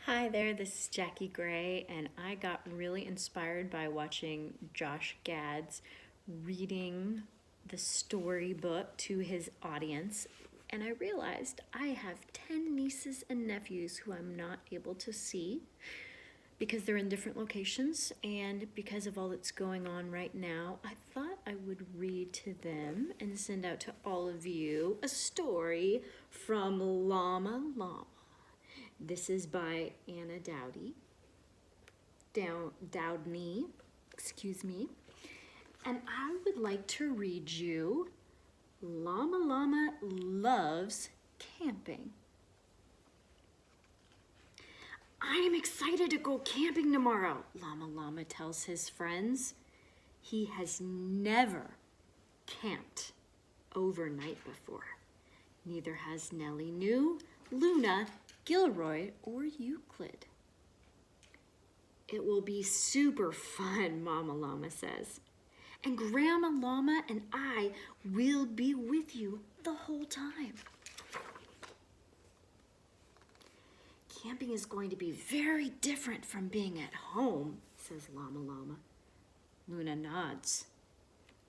Hi there, this is Jackie Gray, and I got really inspired by watching Josh Gad's reading the storybook to his audience, and I realized I have 10 nieces and nephews who I'm not able to see because they're in different locations, and because of all that's going on right now, I thought I would read to them and send out to all of you a story from Llama Llama. This is by Anna Dowdney, excuse me. And I would like to read you Llama Llama Loves Camping. I'm excited to go camping tomorrow, Llama Llama tells his friends. He has never camped overnight before. Neither has Nellie New, Luna, Gilroy, or Euclid. It will be super fun, Mama Llama says. And Grandma Llama and I will be with you the whole time. Camping is going to be very different from being at home, says Llama Llama. Luna nods.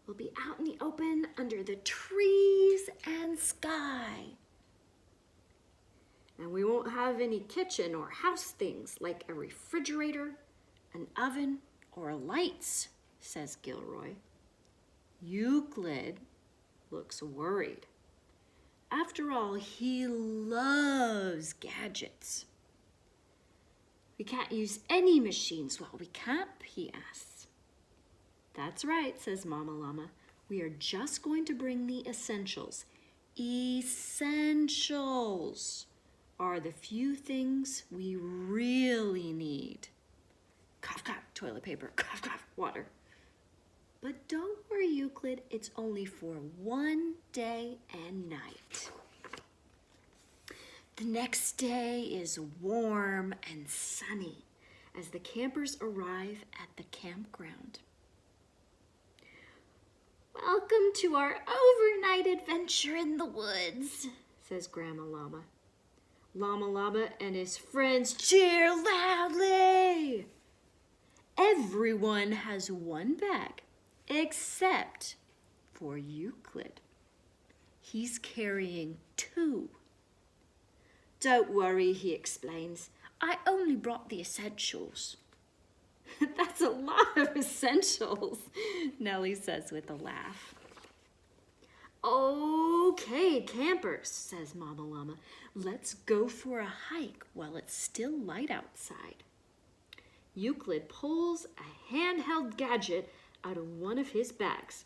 We'll be out in the open under the trees and sky. And we won't have any kitchen or house things like a refrigerator, an oven, or lights, says Gilroy. Euclid looks worried. After all, he loves gadgets. We can't use any machines while we camp, he asks. That's right, says Mama Llama. We are just going to bring the essentials. Essentials are the few things we really need. Cough, cough, toilet paper, cough, cough, water. But don't worry, Euclid, it's only for one day and night. The next day is warm and sunny as the campers arrive at the campground. Welcome to our overnight adventure in the woods, says Grandma Llama. Llama Llama and his friends cheer loudly. Everyone has one bag, except for Euclid. He's carrying 2. Don't worry, he explains. I only brought the essentials. That's a lot of essentials, Nellie says with a laugh. Okay, campers, says Mama Llama. Let's go for a hike while it's still light outside. Euclid pulls a handheld gadget out of one of his bags.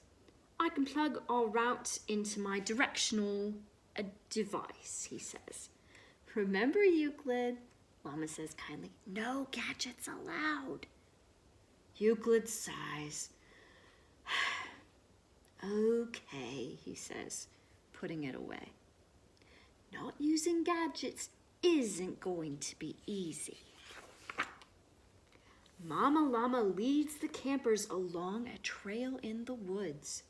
I can plug our route into my directional device, he says. Remember, Euclid, Llama says kindly, no gadgets allowed. Euclid sighs. Okay, he says, putting it away. Not using gadgets isn't going to be easy. Mama Llama leads the campers along a trail in the woods.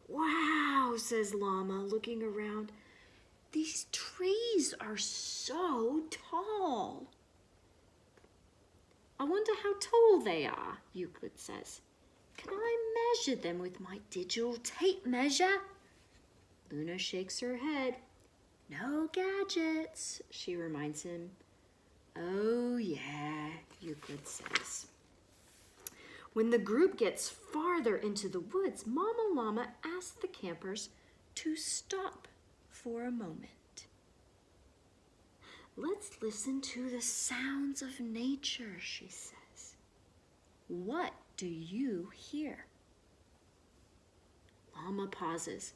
Wow, says Llama, looking around. These trees are so tall. I wonder how tall they are, Euclid says. Can I measure them with my digital tape measure? Luna shakes her head. No gadgets, she reminds him. Oh yeah, Euclid says. When the group gets farther into the woods, Mama Llama asks the campers to stop for a moment. Let's listen to the sounds of nature, she says. What do you hear? Llama pauses.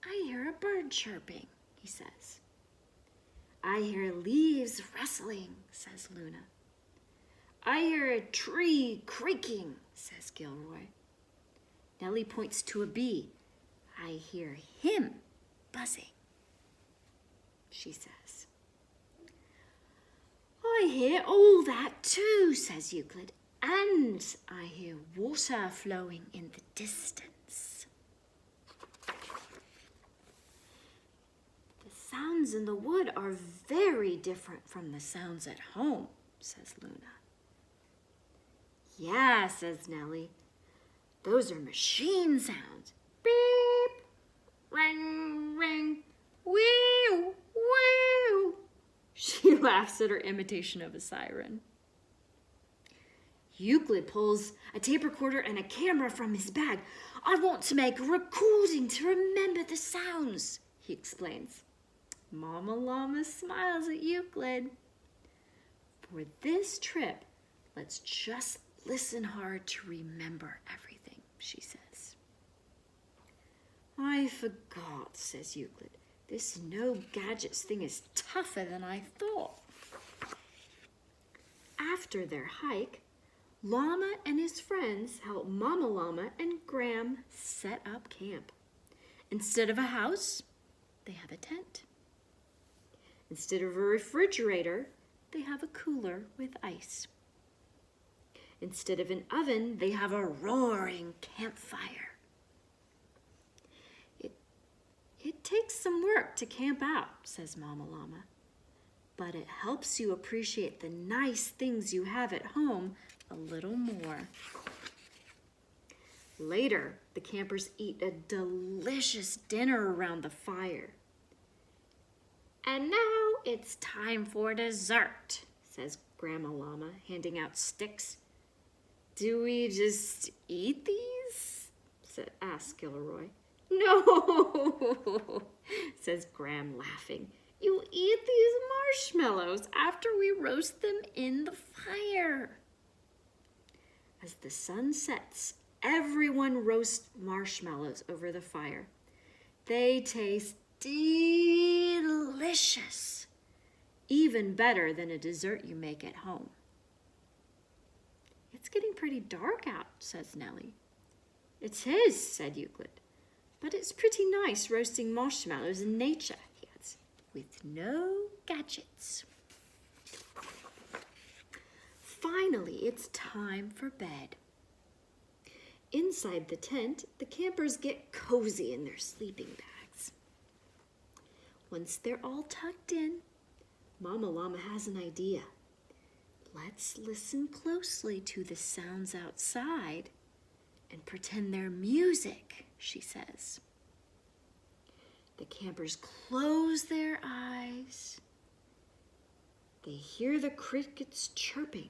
I hear a bird chirping, he says. I hear leaves rustling, says Luna. I hear a tree creaking, says Gilroy. Nellie points to a bee. I hear him buzzing, she says. I hear all that too, says Euclid, and I hear water flowing in the distance. The sounds in the wood are very different from the sounds at home, says Luna. Yeah, says Nellie. Those are machine sounds. Beep, ring, ring, whew, whew. She laughs at her imitation of a siren. Euclid pulls a tape recorder and a camera from his bag. I want to make a recording to remember the sounds, he explains. Mama Llama smiles at Euclid. For this trip, let's just listen hard to remember everything, she says. I forgot, says Euclid. This no gadgets thing is tougher than I thought. After their hike, Llama and his friends help Mama Llama and Graham set up camp. Instead of a house, they have a tent. Instead of a refrigerator, they have a cooler with ice. Instead of an oven, they have a roaring campfire. It takes some work to camp out, says Mama Llama, but it helps you appreciate the nice things you have at home a little more. Later, the campers eat a delicious dinner around the fire. And now it's time for dessert, says Grandma Llama, handing out sticks. Do we just eat these? asked Gilroy. No, says Graham, laughing. You eat these marshmallows after we roast them in the fire. As the sun sets, everyone roasts marshmallows over the fire. They taste delicious, even better than a dessert you make at home. It's getting pretty dark out, says Nellie. It is, said Euclid, but it's pretty nice roasting marshmallows in nature, he adds, with no gadgets. Finally, it's time for bed. Inside the tent, the campers get cozy in their sleeping bags. Once they're all tucked in, Mama Llama has an idea. Let's listen closely to the sounds outside and pretend they're music, she says. The campers close their eyes. They hear the crickets chirping.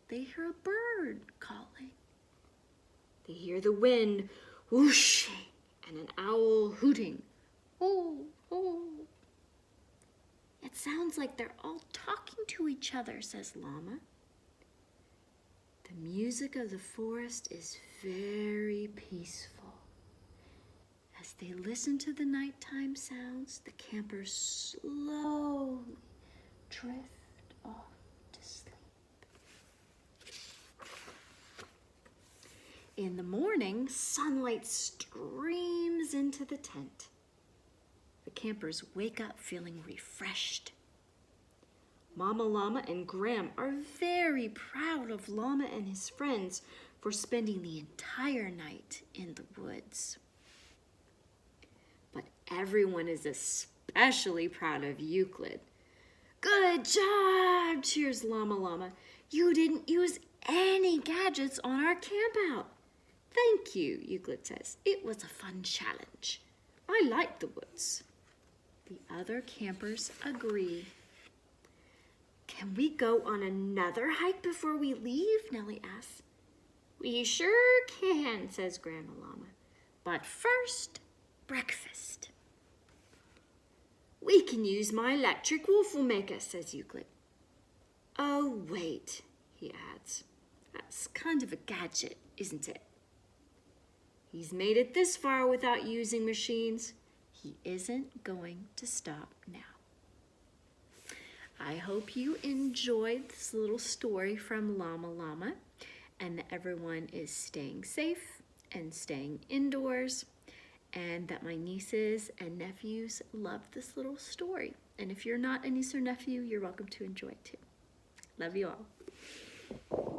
They hear a bird calling. They hear the wind whooshing and an owl hooting. Oh, oh. It sounds like they're all talking to each other, says Llama. The music of the forest is very peaceful. As they listen to the nighttime sounds, the campers slowly drift off to sleep. In the morning, sunlight streams into the tent. The campers wake up feeling refreshed. Mama Llama and Graham are very proud of Llama and his friends for spending the entire night in the woods. But everyone is especially proud of Euclid. Good job, cheers Llama Llama. You didn't use any gadgets on our camp out. Thank you, Euclid says. It was a fun challenge. I like the woods. The other campers agree. Can we go on another hike before we leave? Nellie asks. We sure can, says Grandma Llama. But first, breakfast. We can use my electric waffle maker, says Euclid. Oh, wait, he adds. That's kind of a gadget, isn't it? He's made it this far without using machines. He isn't going to stop now. I hope you enjoyed this little story from Llama Llama and that everyone is staying safe and staying indoors and that my nieces and nephews love this little story. And if you're not a niece or nephew, you're welcome to enjoy it too. Love you all.